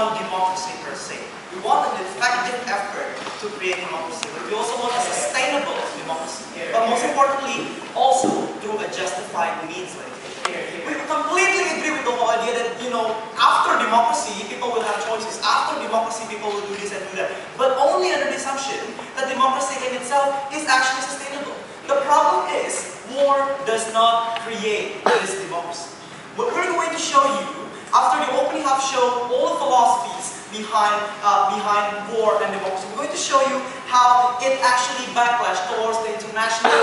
want democracy per se. We want an effective effort to create democracy, but we also want a sustainable democracy. But most importantly, also through a justified means. We completely agree with the whole idea that, after democracy, people will have choices. After democracy, people will do this and do that. But only under the assumption that democracy in itself is actually sustainable. The problem is, war does not create this democracy. What we're going to show you, after the opening half show all the philosophies behind war and democracy, we're going to show you how it actually backlashed towards the international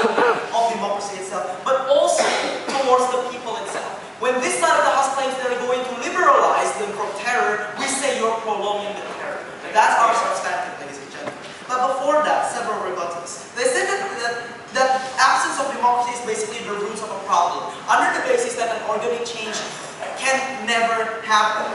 of democracy itself, but also towards the people itself. When this side of the house claims they're going to liberalize them from terror, we say you're prolonging the terror. And that's our substantive, ladies and gentlemen. But before that, several rebuttals. They said that absence of democracy is basically the roots of a problem, under the basis that an organic change can never happen.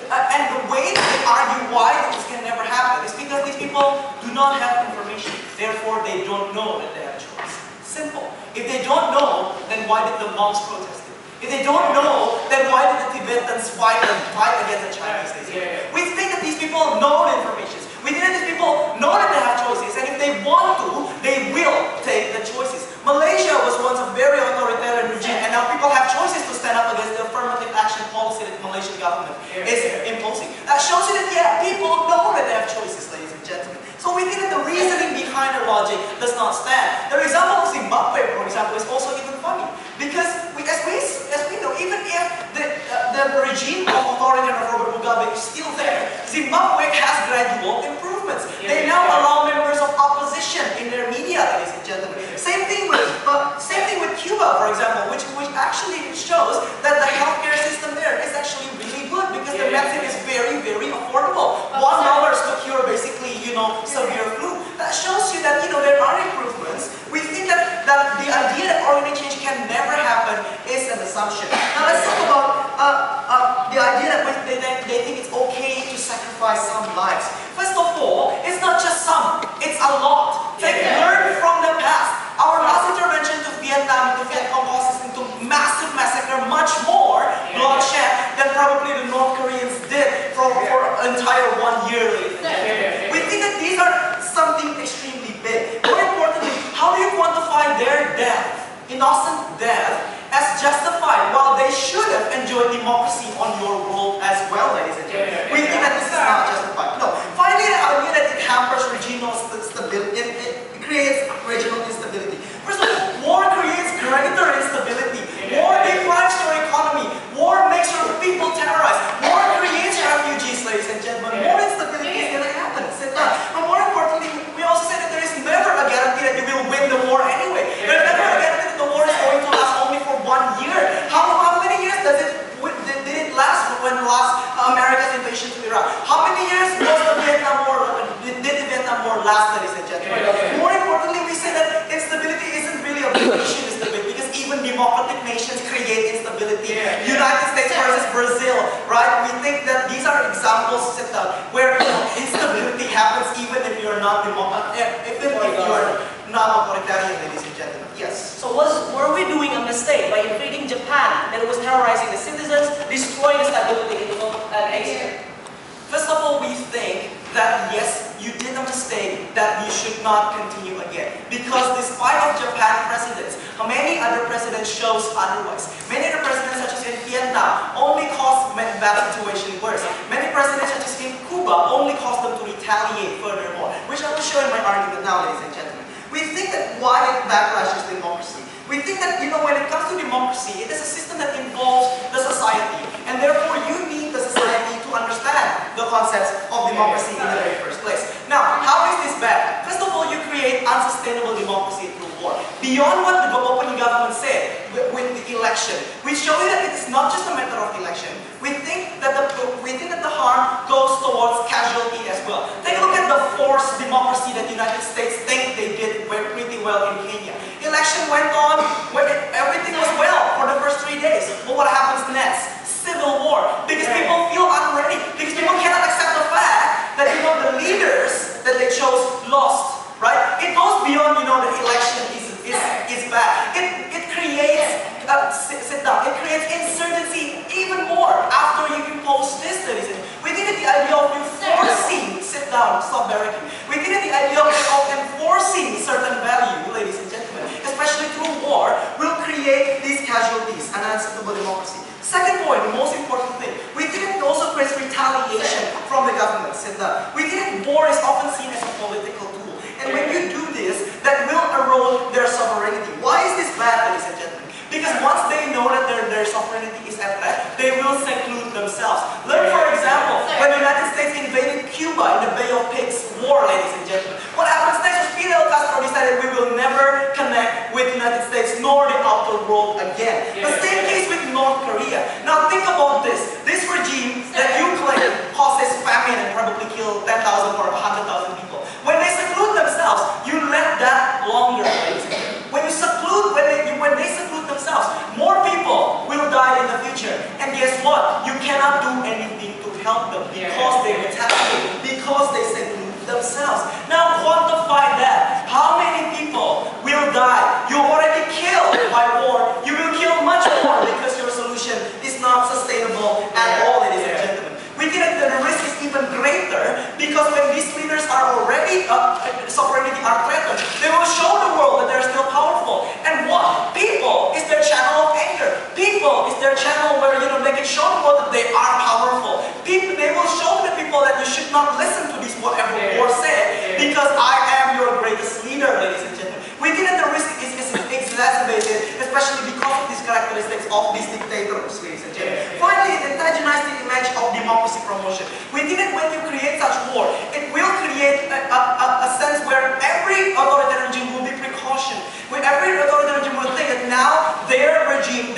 And the way they argue why this can never happen is because these people do not have information. Therefore, they don't know that they have a choice. Simple. If they don't know, then why did the monks protest? If they don't know, then why did the Tibetans fight against the Chinese? We think that these people know the information. We think that these people know that they have choices, and if they want to, they will take the choices. Malaysia was once a very authoritarian regime, and now people have choices to stand up against the affirmative action policy that the Malaysian government is imposing. That shows you that, yeah, people know that they have choices, ladies and gentlemen. So we think that the reasoning behind their logic does not stand. The example of Zimbabwe, for example, is also even funny. Because as we know, even if the regime of authoritarian Robert Mugabe is still there, Zimbabwe has gradual improvements. They now allow members of opposition in their media, ladies and gentlemen. Same thing with Cuba, for example, which actually shows that the healthcare system there is actually really good because the medicine is very, very affordable. $1 to cure basically, severe flu. That shows you that, there are improvements. We think that the idea that organic change can never happen is an assumption. Now let's talk about the idea that they think it's okay to sacrifice some lives. First of all, it's not just some, it's a lot. Learn from the past. Our last intervention to Vietnam, to Viet Cong causes into massive massacre, much more bloodshed than probably the North Koreans did for an entire 1 year later. We think that these are something extremely big. More importantly, how do you quantify their death, innocent death, as justified while they should have enjoyed democracy on your world as well, ladies and gentlemen? We think that this is not justified. No. Finally, the idea that it hampers regional stability, it creates regional instability. First of all, war creates greater instability. War deprives your economy. War makes your people terrorized. War creates refugees, ladies and gentlemen. More instability is going to happen. But more importantly, we also say that there is never a guarantee that you will win the war anyway. There's never a guarantee that the war is going to last only for 1 year. How many years did it last when America's invasion to Iraq? How many years was the Vietnam War? Did the Vietnam War last, ladies and gentlemen? More importantly, we say that instability isn't really a big issue in stability because even democratic nations create instability. United States versus Brazil, right? We think that these are examples where instability happens even if you're not not authoritarian, ladies and gentlemen. Yes. So were we doing a mistake by invading Japan that was terrorizing the citizens, destroying the stability in Asia? First of all, we think that yes, you did a mistake that you should not continue again. Because despite of Japan presidents, many other presidents shows otherwise. Many other presidents, such as in Vietnam, only caused that situation worse. Many presidents, such as in Cuba, only caused them to retaliate furthermore, which I will show in my argument now, ladies and gentlemen. We think that why it backlashes democracy. We think that, when it comes to democracy, it is a system that involves the society. And therefore, you need the society to understand the concepts of democracy in the very first place. Now, how is this bad? First of all, you create unsustainable democracy through war. Beyond what the opening government said with the election, we show you that it is not just a matter of election. We think that the harm goes towards casualty as well. Take a look at the forced democracy that the United States think they did pretty well in Kenya. Election went on, everything was well for the first 3 days. But what happens next? Civil war. Because people feel unready. Because people cannot accept the fact that the leaders that they chose lost. Right? It goes beyond the election is bad. It creates it creates insurgency even more after you impose this. We think that the idea of casualties, an unacceptable democracy. Second point, the most important thing, we didn't also face retaliation from the government. We didn't, war is often seen as a political tool. And when you do this, that will erode their sovereignty. Why is this bad, ladies and gentlemen? Because once they know that their sovereignty is at threat, they will seclude themselves. Look, for example, when the United States invaded Cuba in the Bay of Pigs War, ladies and gentlemen, what happens next was Fidel Castro decided we will never connect with the United States nor the outer world again. The same case with North Korea. Now think about this. This regime that you claim causes famine and probably kill 10,000 or 100,000 people. When they seclude themselves, you let that longer, ladies and gentlemen. When they seclude themselves, more people will die in the future. And guess what? You cannot do anything to help them because they retaliate, because they seclude themselves. Now quantify that. How many people will die? You already killed by war. You will kill much more because your solution is not sustainable at all, ladies and gentlemen. We think that the risk is even greater because when these leaders are already sovereignty are threatened, they will show the world that they're still powerful. And what? People is their channel of anger. People is their channel where they can show the world that they are powerful. People, they will show the people that you should not listen to this whatever war said because I am your greatest leader, ladies and gentlemen. We think that the risk is exacerbated, especially because of these characteristics of these dictators, ladies and gentlemen. Finally, it antagonizes the image of democracy promotion. We think that when you create such war, it will create a sense where every authoritarian regime will be precaution. Where every authoritarian regime will think that now their regime